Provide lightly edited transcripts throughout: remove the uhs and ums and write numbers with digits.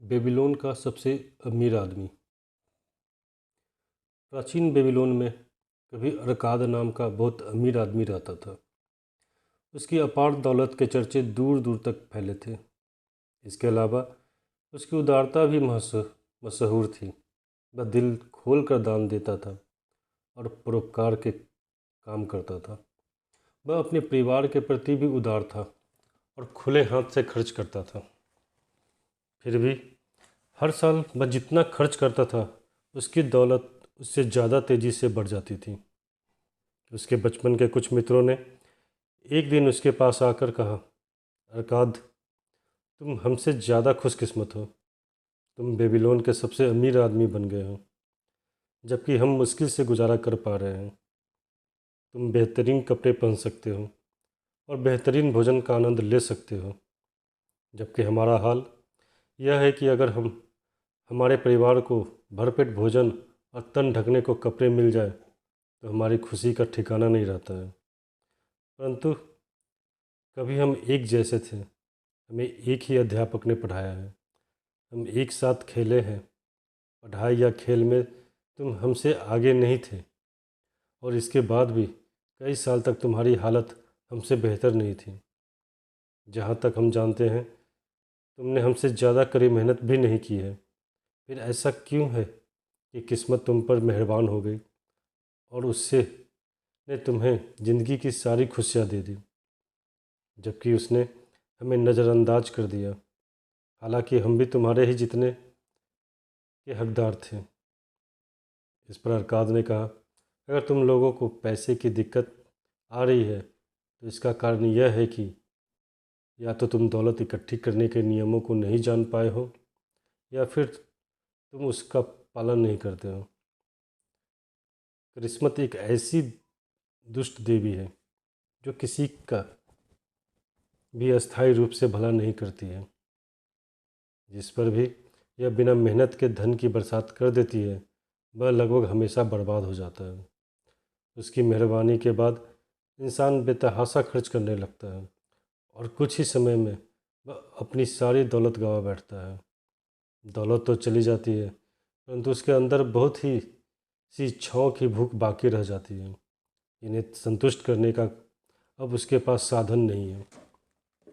Babylon का सबसे अमीर आदमी। प्राचीन बेबीलोन में कभी अरकाद नाम का बहुत अमीर आदमी रहता था। उसकी अपार दौलत के चर्चे दूर दूर तक फैले थे। इसके अलावा उसकी उदारता भी मशहूर थी। वह दिल खोल कर दान देता था और परोपकार के काम करता था। वह अपने परिवार के प्रति भी उदार था और खुले हाथ से खर्च करता था। फिर भी हर साल वह जितना खर्च करता था, उसकी दौलत उससे ज़्यादा तेज़ी से बढ़ जाती थी। उसके बचपन के कुछ मित्रों ने एक दिन उसके पास आकर कहा, अरकाद, तुम हमसे ज़्यादा खुशकिस्मत हो। तुम बेबीलोन के सबसे अमीर आदमी बन गए हो, जबकि हम मुश्किल से गुजारा कर पा रहे हैं। तुम बेहतरीन कपड़े पहन सकते हो और बेहतरीन भोजन का आनंद ले सकते हो, जबकि हमारा हाल यह है कि अगर हमारे परिवार को भरपेट भोजन और तन ढकने को कपड़े मिल जाए तो हमारी खुशी का ठिकाना नहीं रहता है। परंतु कभी हम एक जैसे थे। हमें एक ही अध्यापक ने पढ़ाया है। हम एक साथ खेले हैं। पढ़ाई या खेल में तुम हमसे आगे नहीं थे, और इसके बाद भी कई साल तक तुम्हारी हालत हमसे बेहतर नहीं थी। जहाँ तक हम जानते हैं, तुमने हमसे ज़्यादा कड़ी मेहनत भी नहीं की है। फिर ऐसा क्यों है कि किस्मत तुम पर मेहरबान हो गई और उससे ने तुम्हें ज़िंदगी की सारी खुशियाँ दे दी, जबकि उसने हमें नज़रअंदाज कर दिया, हालांकि हम भी तुम्हारे ही जितने के हकदार थे। इस पर अरकाद ने कहा, अगर तुम लोगों को पैसे की दिक्कत आ रही है तो इसका कारण यह है कि या तो तुम दौलत इकट्ठी करने के नियमों को नहीं जान पाए हो, या फिर तुम उसका पालन नहीं करते हो। किस्मत एक ऐसी दुष्ट देवी है जो किसी का भी अस्थायी रूप से भला नहीं करती है। जिस पर भी यह बिना मेहनत के धन की बरसात कर देती है, वह लगभग हमेशा बर्बाद हो जाता है। उसकी मेहरबानी के बाद इंसान बेतहाशा खर्च करने लगता है और कुछ ही समय में वह अपनी सारी दौलत गंवा बैठता है। दौलत तो चली जाती है, परंतु उसके अंदर बहुत ही सी इच्छाओं की भूख बाकी रह जाती है। इन्हें संतुष्ट करने का अब उसके पास साधन नहीं है।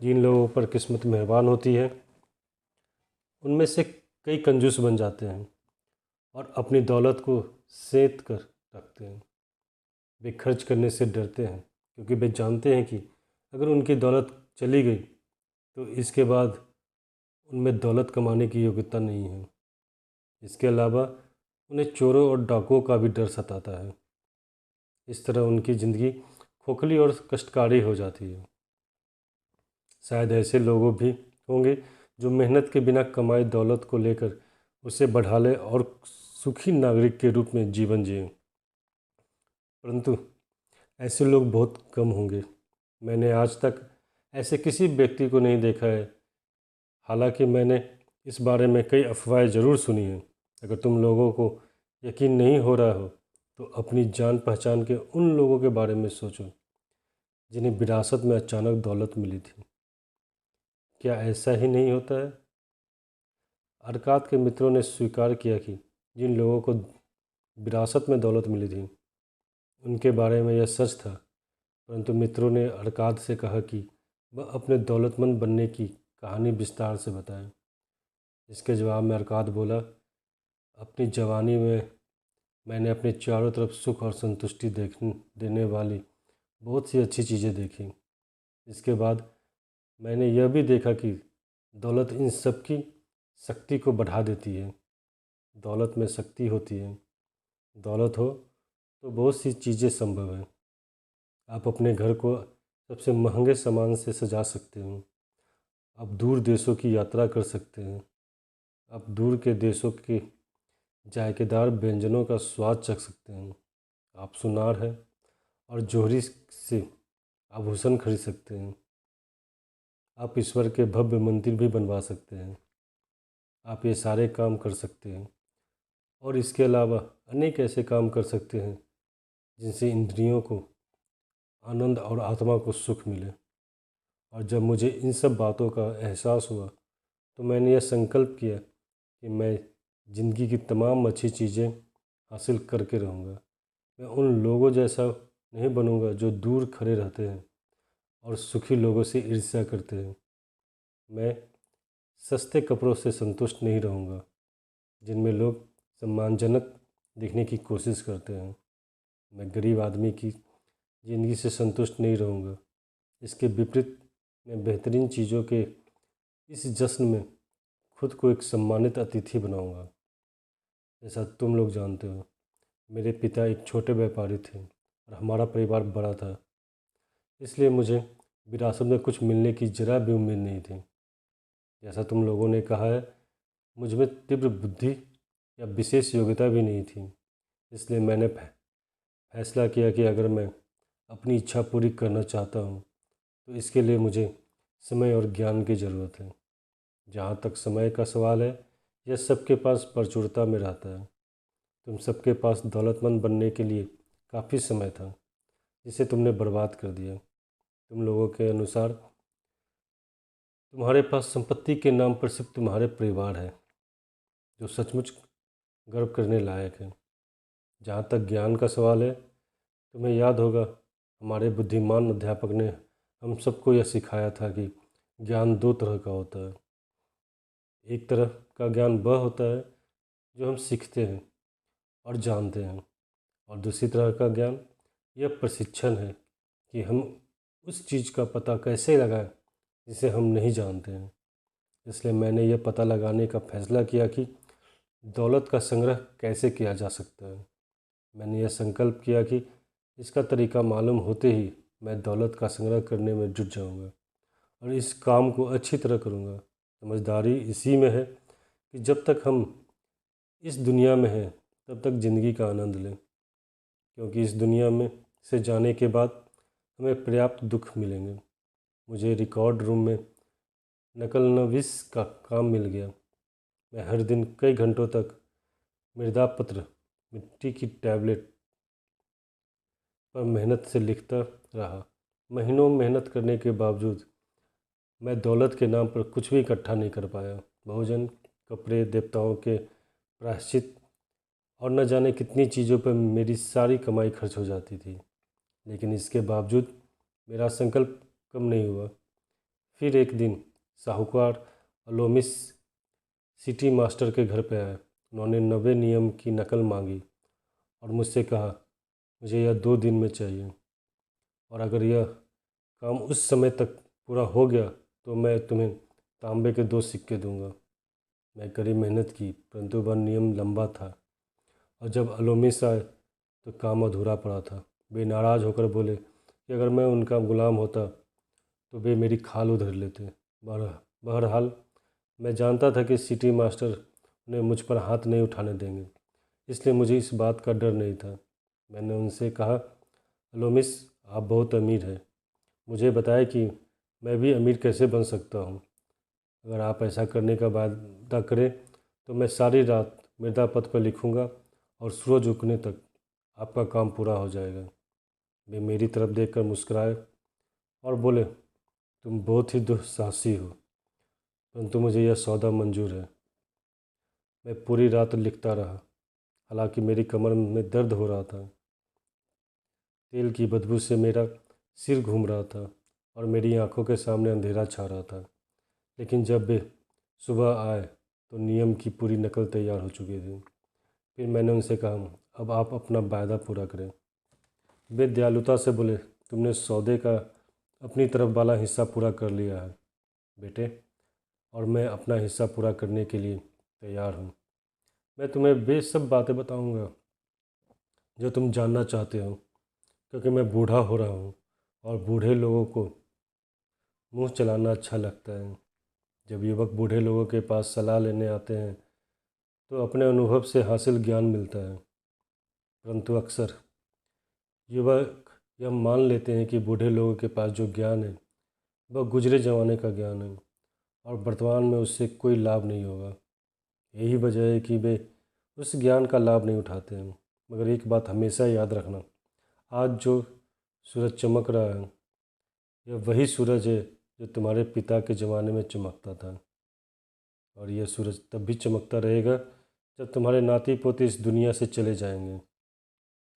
जिन लोगों पर किस्मत मेहरबान होती है, उनमें से कई कंजूस बन जाते हैं और अपनी दौलत को सेंध कर रखते हैं। वे खर्च करने से डरते हैं, क्योंकि वे जानते हैं कि अगर उनकी दौलत चली गई तो इसके बाद उनमें दौलत कमाने की योग्यता नहीं है। इसके अलावा उन्हें चोरों और डाकुओं का भी डर सताता है। इस तरह उनकी ज़िंदगी खोखली और कष्टकारी हो जाती है। शायद ऐसे लोगों भी होंगे जो मेहनत के बिना कमाई दौलत को लेकर उसे बढ़ा ले और सुखी नागरिक के रूप में जीवन जिए, परंतु ऐसे लोग बहुत कम होंगे। मैंने आज तक ऐसे किसी व्यक्ति को नहीं देखा है। हालांकि मैंने इस बारे में कई अफवाहें ज़रूर सुनी हैं। अगर तुम लोगों को यकीन नहीं हो रहा हो तो अपनी जान पहचान के उन लोगों के बारे में सोचो जिन्हें विरासत में अचानक दौलत मिली थी। क्या ऐसा ही नहीं होता है? अरकात के मित्रों ने स्वीकार किया कि जिन लोगों को विरासत में दौलत मिली थी उनके बारे में यह सच था, परंतु मित्रों ने अरकाद से कहा कि वह अपने दौलतमंद बनने की कहानी विस्तार से बताए। इसके जवाब में अरकाद बोला, अपनी जवानी में मैंने अपने चारों तरफ सुख और संतुष्टि देने वाली बहुत सी अच्छी चीज़ें देखी। इसके बाद मैंने यह भी देखा कि दौलत इन सब की शक्ति को बढ़ा देती है। दौलत में शक्ति होती है। दौलत हो तो बहुत सी चीज़ें संभव हैं। आप अपने घर को सबसे महंगे सामान से सजा सकते हो। आप दूर देशों की यात्रा कर सकते हैं। आप दूर के देशों के जायकेदार व्यंजनों का स्वाद चख सकते हैं। आप सुनार हैं और जोहरी से आभूषण खरीद सकते हैं। आप ईश्वर के भव्य मंदिर भी बनवा सकते हैं। आप ये सारे काम कर सकते हैं और इसके अलावा अनेक ऐसे काम कर सकते हैं जिनसे इंद्रियों को आनंद और आत्मा को सुख मिले। और जब मुझे इन सब बातों का एहसास हुआ तो मैंने यह संकल्प किया कि मैं ज़िंदगी की तमाम अच्छी चीज़ें हासिल करके रहूँगा। मैं उन लोगों जैसा नहीं बनूँगा जो दूर खड़े रहते हैं और सुखी लोगों से ईर्ष्या करते हैं। मैं सस्ते कपड़ों से संतुष्ट नहीं रहूँगा जिनमें लोग सम्मानजनक दिखने की कोशिश करते हैं। मैं गरीब आदमी की ज़िंदगी से संतुष्ट नहीं रहूँगा। इसके विपरीत मैं बेहतरीन चीज़ों के इस जश्न में खुद को एक सम्मानित अतिथि बनाऊँगा। जैसा तुम लोग जानते हो, मेरे पिता एक छोटे व्यापारी थे और हमारा परिवार बड़ा था, इसलिए मुझे विरासत में कुछ मिलने की ज़रा भी उम्मीद नहीं थी। जैसा तुम लोगों ने कहा है, मुझ में तीव्र बुद्धि या विशेष योग्यता भी नहीं थी, इसलिए मैंने फैसला किया कि अगर मैं अपनी इच्छा पूरी करना चाहता हूँ तो इसके लिए मुझे समय और ज्ञान की ज़रूरत है। जहाँ तक समय का सवाल है, यह सबके पास प्रचुरता में रहता है। तुम सबके पास दौलतमंद बनने के लिए काफ़ी समय था, जिसे तुमने बर्बाद कर दिया। तुम लोगों के अनुसार तुम्हारे पास संपत्ति के नाम पर सिर्फ तुम्हारे परिवार है, जो सचमुच गर्व करने लायक है। जहाँ तक ज्ञान का सवाल है, तुम्हें याद होगा हमारे बुद्धिमान अध्यापक ने हम सबको यह सिखाया था कि ज्ञान दो तरह का होता है। एक तरह का ज्ञान वह होता है जो हम सीखते हैं और जानते हैं, और दूसरी तरह का ज्ञान यह प्रशिक्षण है कि हम उस चीज़ का पता कैसे लगाएं जिसे हम नहीं जानते हैं। इसलिए मैंने यह पता लगाने का फैसला किया कि दौलत का संग्रह कैसे किया जा सकता है। मैंने यह संकल्प किया कि इसका तरीका मालूम होते ही मैं दौलत का संग्रह करने में जुट जाऊंगा और इस काम को अच्छी तरह करूंगा। समझदारी इसी में है कि जब तक हम इस दुनिया में हैं तब तक ज़िंदगी का आनंद लें, क्योंकि इस दुनिया में से जाने के बाद हमें पर्याप्त दुख मिलेंगे। मुझे रिकॉर्ड रूम में नकलनवीस का काम मिल गया। मैं हर दिन कई घंटों तक मृदापत्र मिट्टी की टैबलेट पर मेहनत से लिखता रहा। महीनों मेहनत करने के बावजूद मैं दौलत के नाम पर कुछ भी इकट्ठा नहीं कर पाया। भोजन, कपड़े, देवताओं के प्रायश्चित और न जाने कितनी चीज़ों पर मेरी सारी कमाई खर्च हो जाती थी। लेकिन इसके बावजूद मेरा संकल्प कम नहीं हुआ। फिर एक दिन साहूकार अलोमिस सिटी मास्टर के घर पे आए। उन्होंने 90 नियम की नकल मांगी और मुझसे कहा, मुझे यह 2 दिन में चाहिए, और अगर यह काम उस समय तक पूरा हो गया तो मैं तुम्हें तांबे के 2 सिक्के दूंगा। मैं कड़ी मेहनत की, परंतु वह नियम लंबा था और जब अलोमिस आए तो काम अधूरा पड़ा था। वे नाराज़ होकर बोले कि अगर मैं उनका गुलाम होता तो वे मेरी खाल उधेड़ लेते। बहरहाल मैं जानता था कि सिटी मास्टर उन्हें मुझ पर हाथ नहीं उठाने देंगे, इसलिए मुझे इस बात का डर नहीं था। मैंने उनसे कहा, अलोमिस, आप बहुत अमीर हैं, मुझे बताएं कि मैं भी अमीर कैसे बन सकता हूँ। अगर आप ऐसा करने का वादा करें तो मैं सारी रात मृदा पथ पर लिखूँगा और सूरज उगने तक आपका काम पूरा हो जाएगा। वे मेरी तरफ देखकर मुस्कुराए और बोले, तुम बहुत ही दुस्साहसी हो, परंतु मुझे यह सौदा मंजूर है। मैं पूरी रात लिखता रहा, हालांकि मेरी कमर में दर्द हो रहा था। तेल की बदबू से मेरा सिर घूम रहा था और मेरी आंखों के सामने अंधेरा छा रहा था। लेकिन जब वे सुबह आए तो नियम की पूरी नकल तैयार हो चुकी थी। फिर मैंने उनसे कहा, अब आप अपना वायदा पूरा करें। वे दयालुता से बोले, तुमने सौदे का अपनी तरफ वाला हिस्सा पूरा कर लिया है बेटे, और मैं अपना हिस्सा पूरा करने के लिए तैयार हूँ। मैं तुम्हें वे सब बातें बताऊँगा जो तुम जानना चाहते हो, क्योंकि मैं बूढ़ा हो रहा हूँ और बूढ़े लोगों को मुँह चलाना अच्छा लगता है। जब युवक बूढ़े लोगों के पास सलाह लेने आते हैं तो अपने अनुभव से हासिल ज्ञान मिलता है, परंतु अक्सर युवक यह मान लेते हैं कि बूढ़े लोगों के पास जो ज्ञान है वह गुजरे ज़माने का ज्ञान है और वर्तमान में उससे कोई लाभ नहीं होगा। यही वजह है कि वे उस ज्ञान का लाभ नहीं उठाते हैं। मगर एक बात हमेशा याद रखना, आज जो सूरज चमक रहा है यह वही सूरज है जो तुम्हारे पिता के ज़माने में चमकता था, और यह सूरज तब भी चमकता रहेगा जब तुम्हारे नाती पोते इस दुनिया से चले जाएंगे।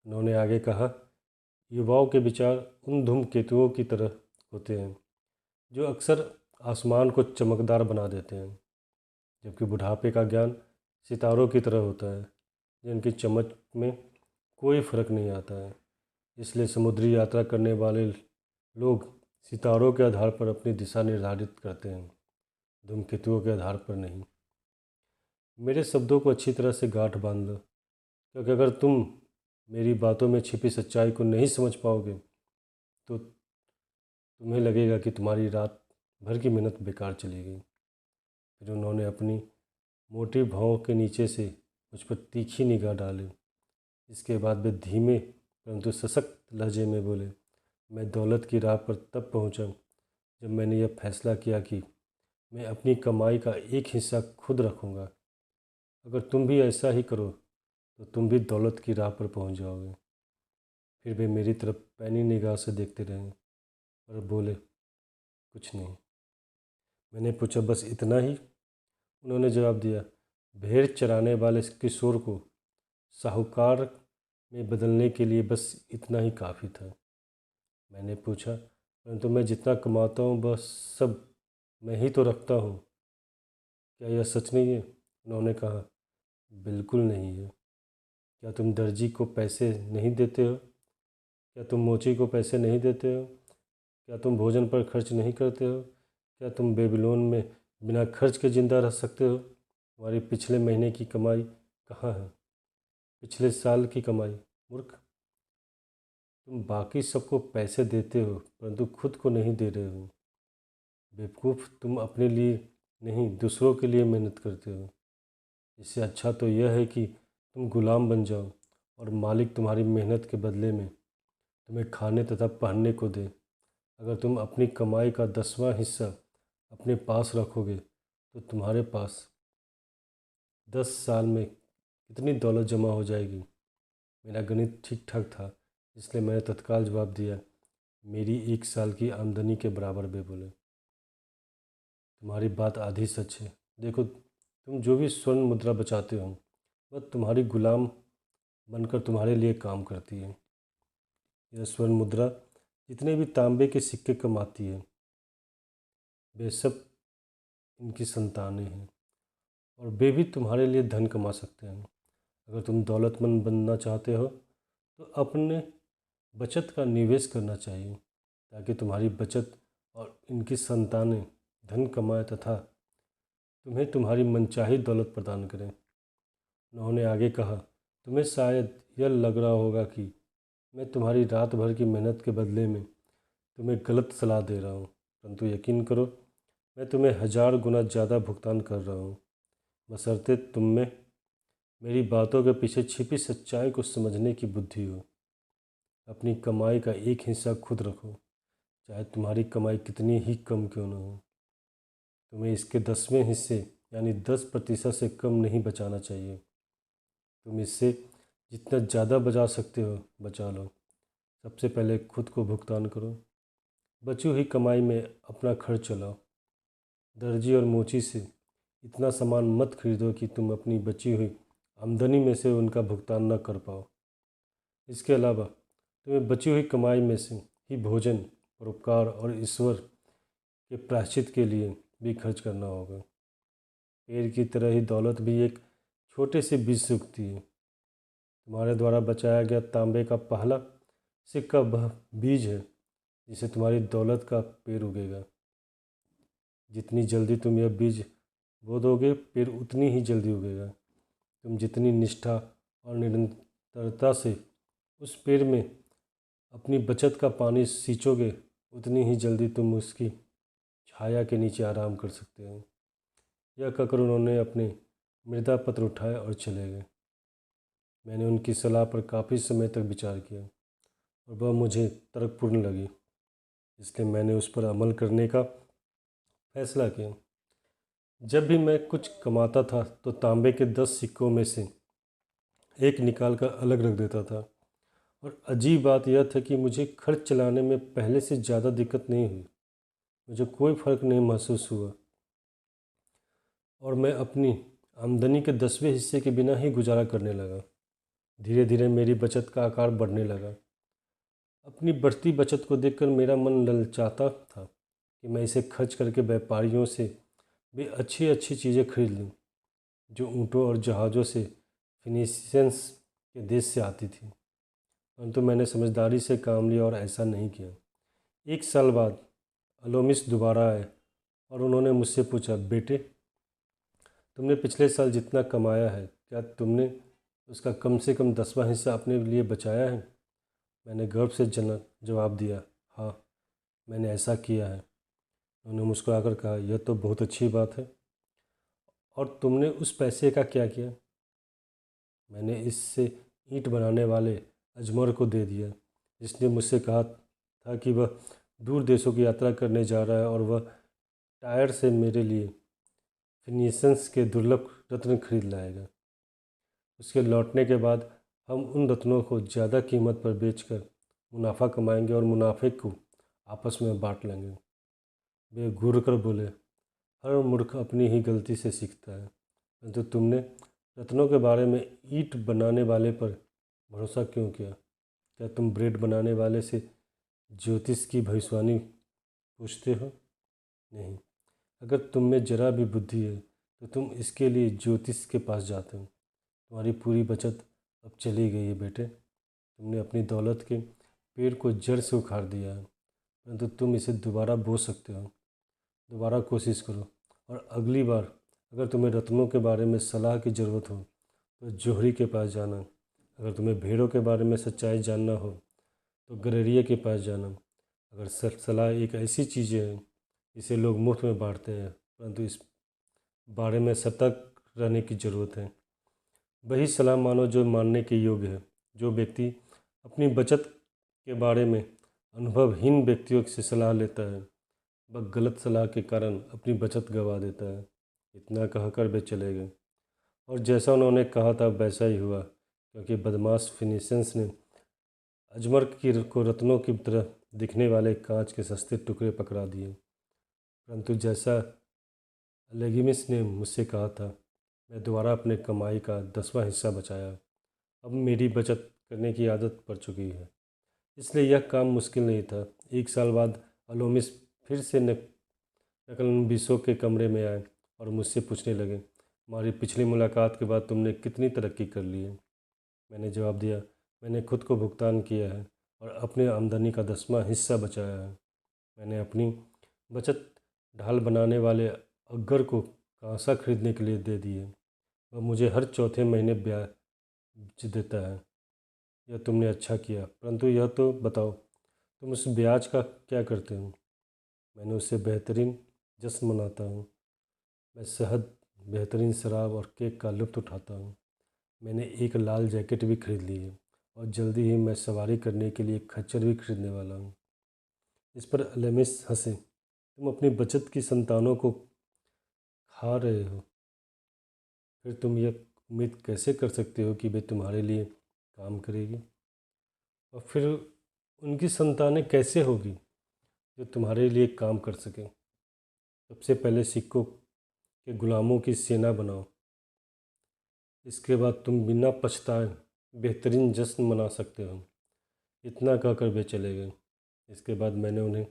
उन्होंने आगे कहा, युवाओं के विचार उन धूमकेतुओं की तरह होते हैं जो अक्सर आसमान को चमकदार बना देते हैं, जबकि बुढ़ापे का ज्ञान सितारों की तरह होता है जिनकी चमक में कोई फर्क नहीं आता है। इसलिए समुद्री यात्रा करने वाले लोग सितारों के आधार पर अपनी दिशा निर्धारित करते हैं, धूमकेतुओं के आधार पर नहीं। मेरे शब्दों को अच्छी तरह से गांठ बांध लो, क्योंकि अगर तुम मेरी बातों में छिपी सच्चाई को नहीं समझ पाओगे तो तुम्हें लगेगा कि तुम्हारी रात भर की मेहनत बेकार चली गई। फिर उन्होंने अपनी मोटी भौं के नीचे से मुझ पर तीखी निगाह डाली। इसके बाद वे धीमे परंतु सशक्त लहजे में बोले, मैं दौलत की राह पर तब पहुंचा जब मैंने यह फैसला किया कि मैं अपनी कमाई का एक हिस्सा खुद रखूंगा। अगर तुम भी ऐसा ही करो तो तुम भी दौलत की राह पर पहुंच जाओगे। फिर वे मेरी तरफ पैनी निगाह से देखते रहे और बोले, कुछ नहीं। मैंने पूछा, बस इतना ही? उन्होंने जवाब दिया, भेड़ चराने वाले किशोर को साहूकार में बदलने के लिए बस इतना ही काफ़ी था। मैंने पूछा, परंतु मैं जितना कमाता हूँ बस सब मैं ही तो रखता हूँ, क्या यह सच नहीं है? उन्होंने कहा, बिल्कुल नहीं है। क्या तुम दर्जी को पैसे नहीं देते हो? क्या तुम मोची को पैसे नहीं देते हो? क्या तुम भोजन पर खर्च नहीं करते हो? क्या तुम बेबीलोन में बिना खर्च के ज़िंदा रह सकते हो? तुम्हारी पिछले महीने की कमाई कहाँ है? पिछले साल की कमाई? मूर्ख, तुम बाकी सबको पैसे देते हो परंतु खुद को नहीं दे रहे हो। बेवकूफ़, तुम अपने लिए नहीं दूसरों के लिए मेहनत करते हो। इससे अच्छा तो यह है कि तुम गुलाम बन जाओ और मालिक तुम्हारी मेहनत के बदले में तुम्हें खाने तथा पहनने को दे। अगर तुम अपनी कमाई का 10वां हिस्सा अपने पास रखोगे तो तुम्हारे पास 10 साल में कितनी दौलत जमा हो जाएगी? मेरा गणित ठीक ठाक था, इसलिए मैंने तत्काल जवाब दिया, मेरी 1 साल की आमदनी के बराबर। वे बोले, तुम्हारी बात आधी सच है। देखो, तुम जो भी स्वर्ण मुद्रा बचाते हो वह तुम्हारी गुलाम बनकर तुम्हारे लिए काम करती है। यह स्वर्ण मुद्रा जितने भी तांबे के सिक्के कमाती है वे सब इनकी संतानें हैं और वे भी तुम्हारे लिए धन कमा सकते हैं। अगर तुम दौलतमंद बनना चाहते हो तो अपने बचत का निवेश करना चाहिए ताकि तुम्हारी बचत और इनकी संतानें धन कमाएं तथा तुम्हें तुम्हारी मनचाही दौलत प्रदान करें। उन्होंने आगे कहा, तुम्हें शायद यह लग रहा होगा कि मैं तुम्हारी रात भर की मेहनत के बदले में तुम्हें गलत सलाह दे रहा हूँ, परंतु यकीन करो मैं तुम्हें 1000 गुना ज़्यादा भुगतान कर रहा हूँ, बशर्ते तुम में मेरी बातों के पीछे छिपी सच्चाई को समझने की बुद्धि हो। अपनी कमाई का एक हिस्सा खुद रखो, चाहे तुम्हारी कमाई कितनी ही कम क्यों न हो। तुम्हें इसके 10वें हिस्से यानी 10% से कम नहीं बचाना चाहिए। तुम इससे जितना ज़्यादा बचा सकते हो बचा लो। सबसे पहले खुद को भुगतान करो। बची हुई कमाई में अपना खर्च चलाओ। दर्जी और मोची से इतना सामान मत खरीदो कि तुम अपनी बची हुई आमदनी में से उनका भुगतान न कर पाओ। इसके अलावा तुम्हें बची हुई कमाई में से ही भोजन, परोपकार और ईश्वर के प्रायश्चित के लिए भी खर्च करना होगा। पेड़ की तरह ही दौलत भी एक छोटे से बीज से उगती है। तुम्हारे द्वारा बचाया गया तांबे का पहला सिक्का वह बीज है जिसे तुम्हारी दौलत का पेड़ उगेगा। जितनी जल्दी तुम यह बीज बो दोगे पेड़ उतनी ही जल्दी उगेगा। तुम जितनी निष्ठा और निरंतरता से उस पेड़ में अपनी बचत का पानी सींचोगे उतनी ही जल्दी तुम उसकी छाया के नीचे आराम कर सकते हो। यह कहकर उन्होंने अपने मृदा पत्र उठाए और चले गए। मैंने उनकी सलाह पर काफ़ी समय तक विचार किया और वह मुझे तर्कपूर्ण लगी, इसलिए मैंने उस पर अमल करने का फैसला किया। जब भी मैं कुछ कमाता था तो तांबे के 10 सिक्कों में से एक निकाल कर अलग रख देता था और अजीब बात यह था कि मुझे खर्च चलाने में पहले से ज़्यादा दिक्कत नहीं हुई। मुझे कोई फ़र्क नहीं महसूस हुआ और मैं अपनी आमदनी के 10वें हिस्से के बिना ही गुजारा करने लगा। धीरे धीरे मेरी बचत का आकार बढ़ने लगा। अपनी बढ़ती बचत को देखकर मेरा मन ललचाता था कि मैं इसे खर्च करके व्यापारियों से भी अच्छी अच्छी चीज़ें खरीद लूँ, जो ऊँटों और जहाज़ों से फिनीशियंस के देश से आती थी। परंतु मैंने समझदारी से काम लिया और ऐसा नहीं किया। 1 साल बाद अलोमिस दोबारा आए और उन्होंने मुझसे पूछा, बेटे, तुमने पिछले साल जितना कमाया है, क्या तुमने उसका कम से कम 10वां हिस्सा अपने लिए बचाया है? मैंने गर्व से जवाब दिया, हाँ, मैंने ऐसा किया है। उन्होंने मुस्कुराकर कहा, यह तो बहुत अच्छी बात है। और तुमने उस पैसे का क्या किया? मैंने इससे ईंट बनाने वाले अजमर को दे दिया, जिसने मुझसे कहा था कि वह दूर देशों की यात्रा करने जा रहा है और वह टायर से मेरे लिए फिनीशियंस के दुर्लभ रत्न खरीद लाएगा। उसके लौटने के बाद हम उन रत्नों को ज़्यादा कीमत पर बेचकर मुनाफा कमाएंगे और मुनाफे को आपस में बांट लेंगे। वे घूर कर बोले, हर मूर्ख अपनी ही गलती से सीखता है। परंतु तुमने रत्नों के बारे में ईंट बनाने वाले पर भरोसा क्यों किया? क्या तुम ब्रेड बनाने वाले से ज्योतिष की भविष्यवाणी पूछते हो? नहीं। अगर तुम में जरा भी बुद्धि है तो तुम इसके लिए ज्योतिष के पास जाते हो। तुम्हारी पूरी बचत अब चली गई है बेटे। तुमने अपनी दौलत के पेड़ को जड़ से उखाड़ दिया है, परंतु तुम इसे दोबारा बो सकते हो। दोबारा कोशिश करो, और अगली बार अगर तुम्हें रत्नों के बारे में सलाह की ज़रूरत हो तो जोहरी के पास जाना। अगर तुम्हें भेड़ों के बारे में सच्चाई जानना हो तो गडरिये के पास जाना। अगर सलाह एक ऐसी चीज़ है जिसे लोग मुफ्त में बांटते हैं, परंतु इस बारे में सतर्क रहने की ज़रूरत है, वही सलाह मानो जो मानने के योग्य है। जो व्यक्ति अपनी बचत के बारे में अनुभवहीन व्यक्तियों से सलाह लेता है, वह गलत सलाह के कारण अपनी बचत गंवा देता है। इतना कहकर वे चले गए, और जैसा उन्होंने कहा था वैसा ही हुआ, क्योंकि बदमाश फिनीशियंस ने अजमर को रत्नों की तरह दिखने वाले कांच के सस्ते टुकड़े पकड़ा दिए। परंतु जैसा अलेगिमिस ने मुझसे कहा था, मैं दोबारा अपने कमाई का 10वां हिस्सा बचाया। अब मेरी बचत करने की आदत पड़ चुकी है, इसलिए यह काम मुश्किल नहीं था। 1 साल बाद अलोमिस फिर से नकलनबीसों के कमरे में आए और मुझसे पूछने लगे, हमारी पिछली मुलाकात के बाद तुमने कितनी तरक्की कर ली है? मैंने जवाब दिया, मैंने खुद को भुगतान किया है और अपने आमदनी का 10वां हिस्सा बचाया है। मैंने अपनी बचत ढाल बनाने वाले अग्गर को कांसा खरीदने के लिए दे दी है। वह मुझे हर चौथे महीने ब्याज देता है। यह तुमने अच्छा किया, परंतु यह तो बताओ, तुम उस ब्याज का क्या करते हो? मैंने उससे बेहतरीन जश्न मनाता हूँ। मैं शहद, बेहतरीन शराब और केक का लुत्फ़ उठाता हूँ। मैंने एक लाल जैकेट भी खरीद ली है और जल्दी ही मैं सवारी करने के लिए एक खच्चर भी खरीदने वाला हूँ। इस पर अलेमिस हंसे, तुम अपनी बचत की संतानों को खा रहे हो, फिर तुम यह उम्मीद कैसे कर सकते हो कि वे तुम्हारे लिए काम करेगी? और फिर उनकी संतानें कैसे होगी जो तुम्हारे लिए काम कर सकें? सबसे पहले सिक्कों के गुलामों की सेना बनाओ। इसके बाद तुम बिना पछताए बेहतरीन जश्न मना सकते हो। इतना कहकर वे चले गए। इसके बाद मैंने उन्हें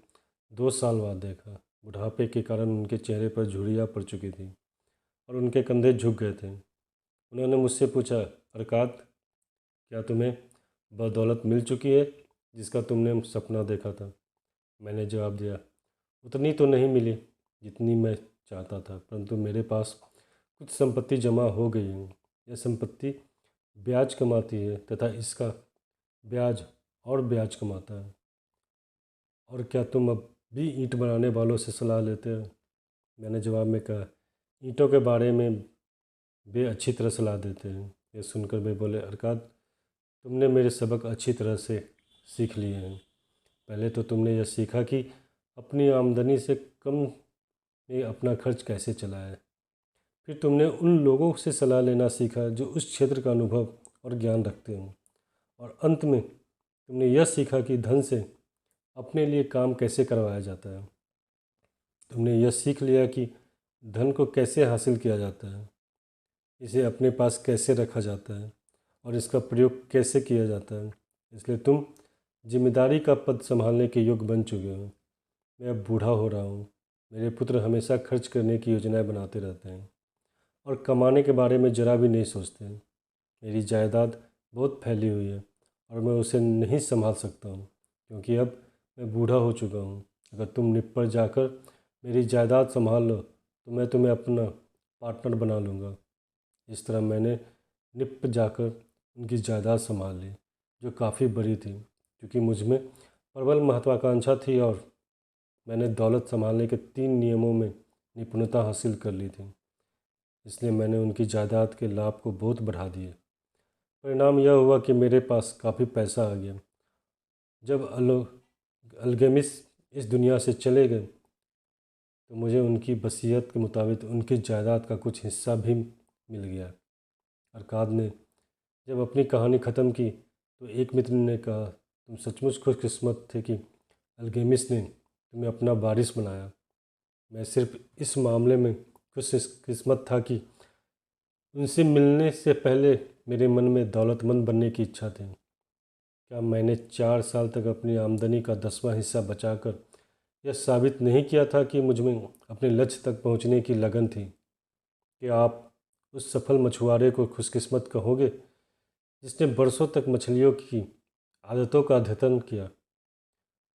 2 साल बाद देखा। बुढ़ापे के कारण उनके चेहरे पर झुर्रियाँ पड़ चुकी थी और उनके कंधे झुक गए थे। उन्होंने मुझसे पूछा, अरकात, क्या तुम्हें वह दौलत मिल चुकी है जिसका तुमने सपना देखा था? मैंने जवाब दिया, उतनी तो नहीं मिली जितनी मैं चाहता था, परंतु मेरे पास कुछ संपत्ति जमा हो गई है। यह संपत्ति ब्याज कमाती है तथा इसका ब्याज और ब्याज कमाता है। और क्या तुम अब भी ईंट बनाने वालों से सलाह लेते हो? मैंने जवाब में कहा, ईंटों के बारे में वे अच्छी तरह सलाह देते हैं। यह सुनकर वे बोले, अरकात, तुमने मेरे सबक अच्छी तरह से सीख लिए हैं। पहले तो तुमने यह सीखा कि अपनी आमदनी से कम में अपना खर्च कैसे चलाएं। फिर तुमने उन लोगों से सलाह लेना सीखा जो उस क्षेत्र का अनुभव और ज्ञान रखते हों। और अंत में तुमने यह सीखा कि धन से अपने लिए काम कैसे करवाया जाता है। तुमने यह सीख लिया कि धन को कैसे हासिल किया जाता है, इसे अपने पास कैसे रखा जाता है और इसका प्रयोग कैसे किया जाता है। इसलिए तुम जिम्मेदारी का पद संभालने के योग्य बन चुके हो। मैं अब बूढ़ा हो रहा हूँ। मेरे पुत्र हमेशा खर्च करने की योजनाएं बनाते रहते हैं और कमाने के बारे में ज़रा भी नहीं सोचते हैं। मेरी जायदाद बहुत फैली हुई है और मैं उसे नहीं संभाल सकता हूँ, क्योंकि अब मैं बूढ़ा हो चुका हूँ। अगर तुम निप जाकर मेरी जायदाद संभाल लो तो मैं तुम्हें अपना पार्टनर बना लूँगा। इस तरह मैंने निप जाकर उनकी जायदाद संभाल ली, जो काफ़ी बड़ी थी, क्योंकि मुझ में प्रबल महत्वाकांक्षा थी और मैंने दौलत संभालने के 3 नियमों में निपुणता हासिल कर ली थी। इसलिए मैंने उनकी जायदाद के लाभ को बहुत बढ़ा दिए। परिणाम यह हुआ कि मेरे पास काफ़ी पैसा आ गया। जब अल्गेमिस इस दुनिया से चले गए तो मुझे उनकी वसीयत के मुताबिक उनकी जायदाद का कुछ हिस्सा भी मिल गया। अरकाद ने जब अपनी कहानी ख़त्म की तो एक मित्र ने कहा, तुम सचमुच खुशकिस्मत थे कि अल्गेमिस ने तुम्हें अपना वारिस बनाया। मैं सिर्फ इस मामले में खुशकिस्मत था कि उनसे मिलने से पहले मेरे मन में दौलतमंद बनने की इच्छा थी। क्या मैंने 4 साल तक अपनी आमदनी का 10वां हिस्सा बचाकर यह साबित नहीं किया था कि मुझ में अपने लक्ष्य तक पहुंचने की लगन थी? क्या आप उस सफल मछुआरे को खुशकिस्मत कहोगे जिसने बरसों तक मछलियों की आदतों का अध्ययन किया,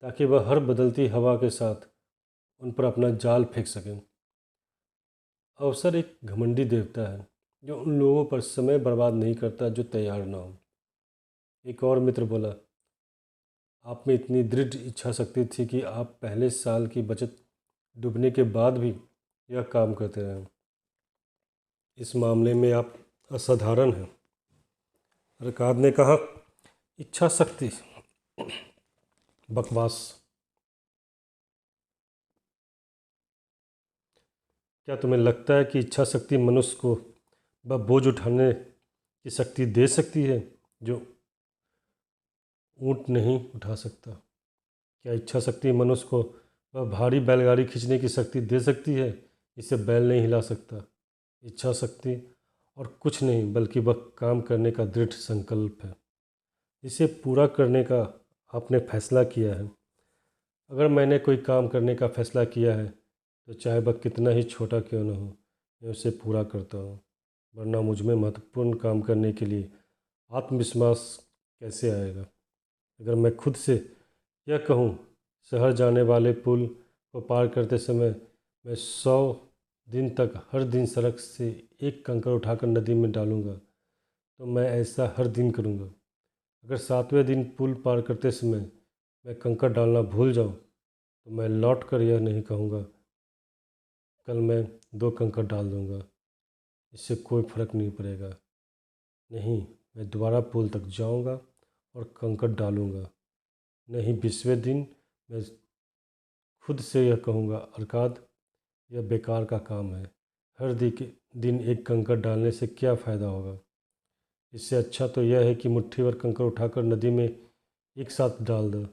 ताकि वह हर बदलती हवा के साथ उन पर अपना जाल फेंक सकें? अवसर एक घमंडी देवता है जो उन लोगों पर समय बर्बाद नहीं करता जो तैयार ना हो। एक और मित्र बोला, आप में इतनी दृढ़ इच्छा शक्ति थी कि आप पहले साल की बचत डूबने के बाद भी यह काम करते रहे। इस मामले में आप असाधारण हैं। रकाद ने कहा, इच्छा शक्ति? बकवास। क्या तुम्हें लगता है कि इच्छा शक्ति मनुष्य को वह बोझ उठाने की शक्ति दे सकती है जो ऊंट नहीं उठा सकता? क्या इच्छा शक्ति मनुष्य को वह भारी बैलगाड़ी खींचने की शक्ति दे सकती है जिसे बैल नहीं हिला सकता? इच्छा शक्ति और कुछ नहीं बल्कि वह काम करने का दृढ़ संकल्प है, इसे पूरा करने का आपने फैसला किया है। अगर मैंने कोई काम करने का फैसला किया है तो चाहे वह कितना ही छोटा क्यों न हो, मैं उसे पूरा करता हूँ, वरना मुझ में महत्वपूर्ण काम करने के लिए आत्मविश्वास कैसे आएगा? अगर मैं खुद से यह कहूँ, शहर जाने वाले पुल को पार करते समय मैं 100 दिन तक हर दिन सड़क से एक कंकड़ उठाकर नदी में डालूँगा, तो मैं ऐसा हर दिन करूँगा। अगर 7वें दिन पुल पार करते समय मैं कंकड़ डालना भूल जाऊँ तो मैं लौट कर यह नहीं कहूँगा, कल मैं 2 कंकड़ डाल दूँगा, इससे कोई फ़र्क नहीं पड़ेगा। नहीं, मैं दोबारा पुल तक जाऊँगा और कंकड़ डालूँगा। नहीं, 20वें दिन मैं खुद से यह कहूँगा, अरकाद, यह बेकार का काम है। हर दिन एक कंकड़ डालने से क्या फ़ायदा होगा? इससे अच्छा तो यह है कि मुट्ठी भर कंकड़ उठाकर नदी में एक साथ डाल दो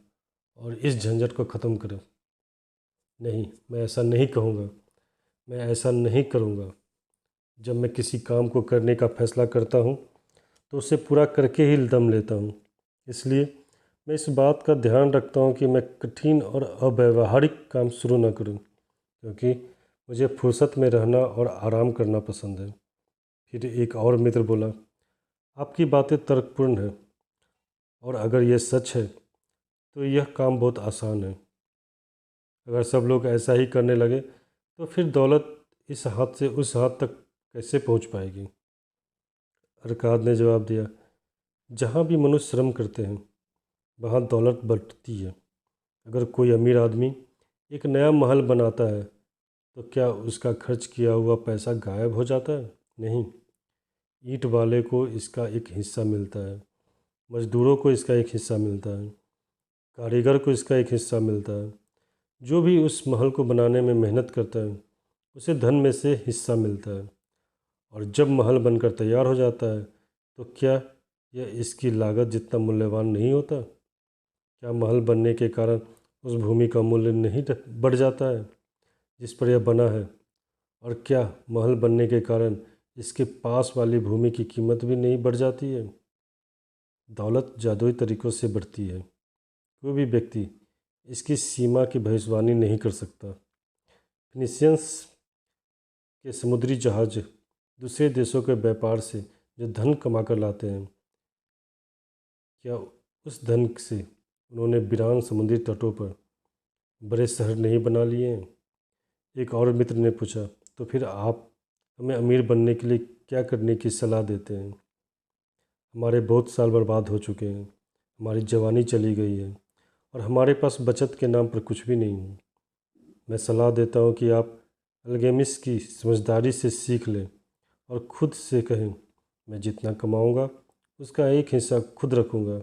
और इस झंझट को ख़त्म करो। नहीं, मैं ऐसा नहीं कहूँगा, मैं ऐसा नहीं करूँगा। जब मैं किसी काम को करने का फैसला करता हूँ तो उसे पूरा करके ही दम लेता हूँ। इसलिए मैं इस बात का ध्यान रखता हूँ कि मैं कठिन और अव्यावहारिक काम शुरू न करूँ, क्योंकि मुझे फुर्सत में रहना और आराम करना पसंद है। फिर एक और मित्र बोला, आपकी बातें तर्कपूर्ण हैं और अगर यह सच है तो यह काम बहुत आसान है। अगर सब लोग ऐसा ही करने लगे तो फिर दौलत इस हाथ से उस हाथ तक कैसे पहुंच पाएगी? अरकाद ने जवाब दिया, जहाँ भी मनुष्य श्रम करते हैं वहाँ दौलत बढ़ती है। अगर कोई अमीर आदमी एक नया महल बनाता है तो क्या उसका खर्च किया हुआ पैसा गायब हो जाता है? नहीं, ईंट वाले को इसका एक हिस्सा मिलता है, मजदूरों को इसका एक हिस्सा मिलता है, कारीगर को इसका एक हिस्सा मिलता है। जो भी उस महल को बनाने में मेहनत करता है उसे धन में से हिस्सा मिलता है। और जब महल बनकर तैयार हो जाता है तो क्या यह इसकी लागत जितना मूल्यवान नहीं होता? क्या महल बनने के कारण उस भूमि का मूल्य नहीं बढ़ जाता है जिस पर यह बना है? और क्या महल बनने के कारण इसके पास वाली भूमि की कीमत भी नहीं बढ़ जाती है? दौलत जादुई तरीक़ों से बढ़ती है। कोई भी व्यक्ति इसकी सीमा की भविष्यवाणी नहीं कर सकता। फिनीशियंस के समुद्री जहाज दूसरे देशों के व्यापार से जो धन कमा कर लाते हैं, क्या उस धन से उन्होंने वीरान समुद्री तटों पर बड़े शहर नहीं बना लिए हैं? एक और मित्र ने पूछा, तो फिर आप हमें अमीर बनने के लिए क्या करने की सलाह देते हैं? हमारे बहुत साल बर्बाद हो चुके हैं, हमारी जवानी चली गई है और हमारे पास बचत के नाम पर कुछ भी नहीं है। मैं सलाह देता हूँ कि आप अल्केमिस्ट की समझदारी से सीख लें और खुद से कहें, मैं जितना कमाऊँगा उसका एक हिस्सा खुद रखूँगा।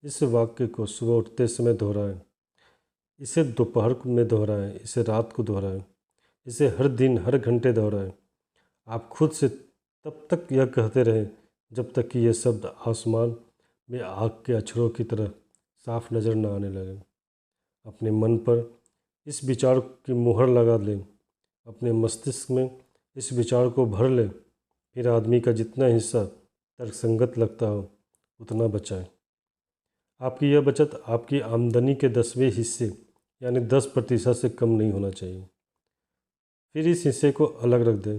इस वाक्य को सुबह उठते समय दोहराएं, इसे दोपहर में दोहराएं, इसे रात को दोहराएं, इसे हर दिन हर घंटे दोहराएं। आप खुद से तब तक यह कहते रहें जब तक कि ये शब्द आसमान में आग के अक्षरों की तरह साफ नज़र न आने लगे। अपने मन पर इस विचार की मुहर लगा लें, अपने मस्तिष्क में इस विचार को भर लें, फिर आदमी का जितना हिस्सा तर्कसंगत लगता हो उतना बचाएं। आपकी यह बचत आपकी आमदनी के 10वें हिस्से यानी 10% से कम नहीं होना चाहिए। फिर इस हिस्से को अलग रख दें।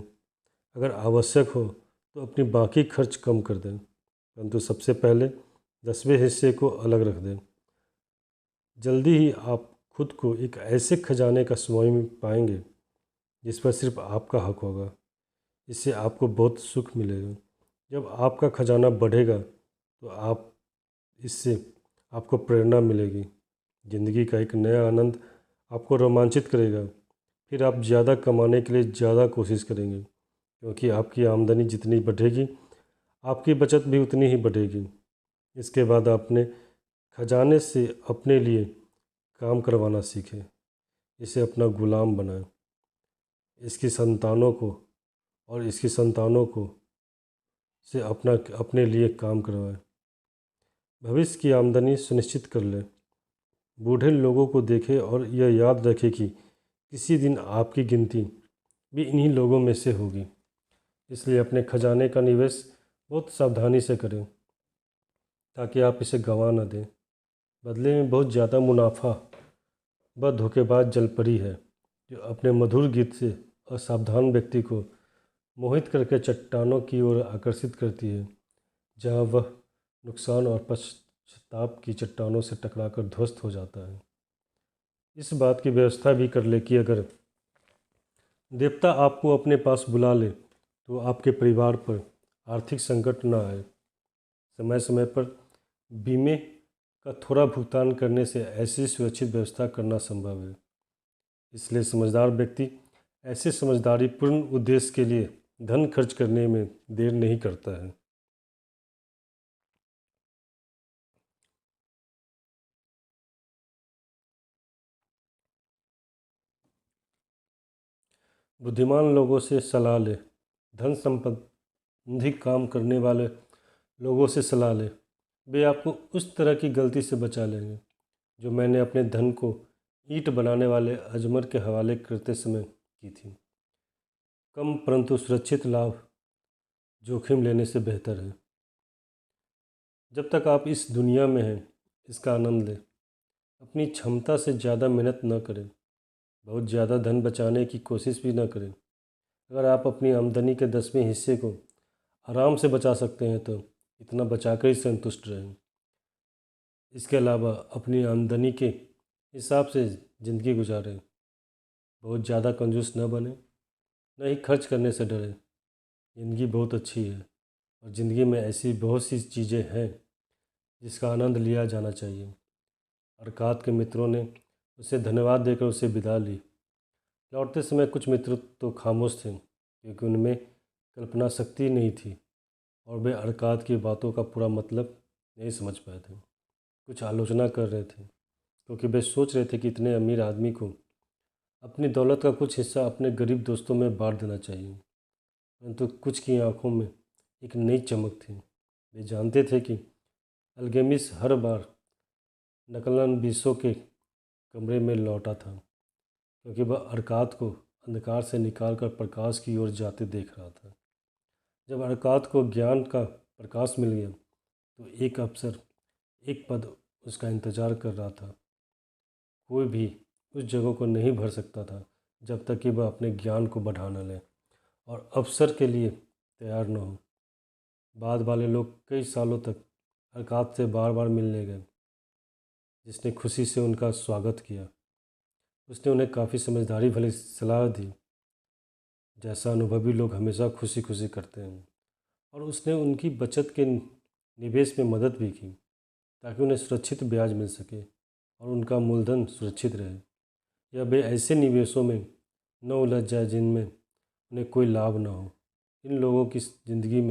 अगर आवश्यक हो तो अपनी बाकी खर्च कम कर दें, परंतु सबसे पहले 10वें हिस्से को अलग रख दें। जल्दी ही आप खुद को एक ऐसे खजाने का स्वामी पाएंगे जिस पर सिर्फ आपका हक होगा। इससे आपको बहुत सुख मिलेगा। जब आपका खजाना बढ़ेगा तो इससे आपको प्रेरणा मिलेगी। ज़िंदगी का एक नया आनंद आपको रोमांचित करेगा। फिर आप ज़्यादा कमाने के लिए ज़्यादा कोशिश करेंगे, क्योंकि आपकी आमदनी जितनी बढ़ेगी आपकी बचत भी उतनी ही बढ़ेगी। इसके बाद अपने खजाने से अपने लिए काम करवाना सीखें, इसे अपना गुलाम बनाएं। इसकी संतानों को और इसकी संतानों को से अपने लिए काम करवाएं। भविष्य की आमदनी सुनिश्चित कर लें। बूढ़े लोगों को देखें और यह याद रखें कि किसी दिन आपकी गिनती भी इन्हीं लोगों में से होगी। इसलिए अपने खजाने का निवेश बहुत सावधानी से करें ताकि आप इसे गंवा न दें। बदले में बहुत ज़्यादा मुनाफा वह धोखेबाज जलपरी है जो अपने मधुर गीत से असावधान व्यक्ति को मोहित करके चट्टानों की ओर आकर्षित करती है, जहाँ वह नुकसान और पश्चाताप की चट्टानों से टकराकर ध्वस्त हो जाता है। इस बात की व्यवस्था भी कर ले कि अगर देवता आपको अपने पास बुला ले तो आपके परिवार पर आर्थिक संकट न आए। समय समय पर बीमे का थोड़ा भुगतान करने से ऐसी सुरक्षित व्यवस्था करना संभव है। इसलिए समझदार व्यक्ति ऐसे समझदारीपूर्ण उद्देश्य के लिए धन खर्च करने में देर नहीं करता है। बुद्धिमान लोगों से सलाह ले। धन संबंधी काम करने वाले लोगों से सलाह ले, वे आपको उस तरह की गलती से बचा लेंगे जो मैंने अपने धन को ईंट बनाने वाले अजमर के हवाले करते समय की थी। कम परंतु सुरक्षित लाभ जोखिम लेने से बेहतर है। जब तक आप इस दुनिया में हैं, इसका आनंद लें। अपनी क्षमता से ज़्यादा मेहनत न करें, बहुत ज़्यादा धन बचाने की कोशिश भी न करें। अगर आप अपनी आमदनी के 10वें हिस्से को आराम से बचा सकते हैं तो इतना बचाकर ही संतुष्ट रहें। इसके अलावा अपनी आमदनी के हिसाब से ज़िंदगी गुजारें। बहुत ज़्यादा कंजूस न बने, न ही खर्च करने से डरें। ज़िंदगी बहुत अच्छी है और ज़िंदगी में ऐसी बहुत सी चीज़ें हैं जिसका आनंद लिया जाना चाहिए। अरकात के मित्रों ने उसे धन्यवाद देकर उसे विदा ली। लौटते समय कुछ मित्र तो खामोश थे, क्योंकि उनमें कल्पना शक्ति नहीं थी और वे अरकात की बातों का पूरा मतलब नहीं समझ पाए थे। कुछ आलोचना कर रहे थे, क्योंकि वे सोच रहे थे कि इतने अमीर आदमी को अपनी दौलत का कुछ हिस्सा अपने गरीब दोस्तों में बांट देना चाहिए। परंतु कुछ की आंखों में एक नई चमक थी। वे जानते थे कि अल्केमिस्ट हर बार नकलन बीसों के कमरे में लौटा था, क्योंकि वह अरकात को अंधकार से निकालकर प्रकाश की ओर जाते देख रहा था। जब अरकात को ज्ञान का प्रकाश मिल गया तो एक अफसर, एक पद उसका इंतजार कर रहा था। कोई भी उस जगह को नहीं भर सकता था जब तक कि वह अपने ज्ञान को बढ़ा न ले और अवसर के लिए तैयार न हो। बाद वाले लोग कई सालों तक अरकात से बार बार मिलने गए, जिसने खुशी से उनका स्वागत किया। उसने उन्हें काफ़ी समझदारी भरी सलाह दी, जैसा अनुभवी लोग हमेशा खुशी खुशी करते हैं, और उसने उनकी बचत के निवेश में मदद भी की ताकि उन्हें सुरक्षित ब्याज मिल सके और उनका मूलधन सुरक्षित रहे, या वे ऐसे निवेशों में न उलझ जाए जिनमें उन्हें कोई लाभ न हो। इन लोगों की ज़िंदगी में